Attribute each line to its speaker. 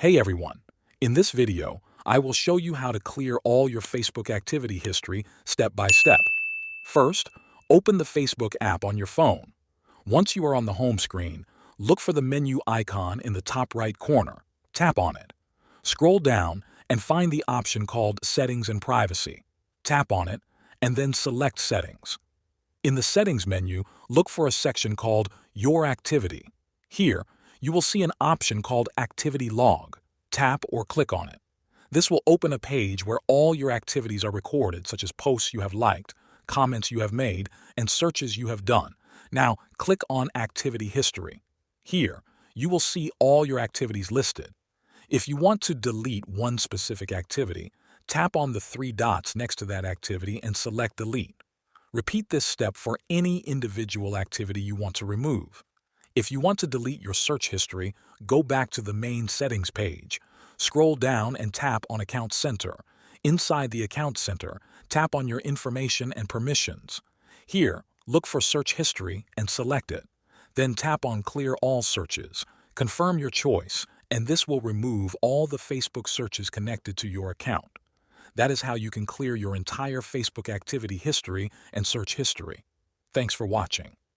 Speaker 1: Hey everyone! In this video, I will show you how to clear all your Facebook activity history step by step. First, open the Facebook app on your phone. Once you are on the home screen, look for the menu icon in the top right corner. Tap on it. Scroll down and find the option called Settings and Privacy. Tap on it and then select Settings. In the Settings menu, look for a section called Your Activity. Here, you will see an option called Activity Log. Tap or click on it. This will open a page where all your activities are recorded, such as posts you have liked, comments you have made, and searches you have done. Now, click on Activity History. Here, you will see all your activities listed. If you want to delete one specific activity, tap on the three dots next to that activity and select Delete. Repeat this step for any individual activity you want to remove. If you want to delete your search history, go back to the main settings page. Scroll down and tap on Account Center. Inside the Account Center, tap on your information and permissions. Here, look for Search History and select it. Then tap on Clear All Searches. Confirm your choice, and this will remove all the Facebook searches connected to your account. That is how you can clear your entire Facebook activity history and search history. Thanks for watching.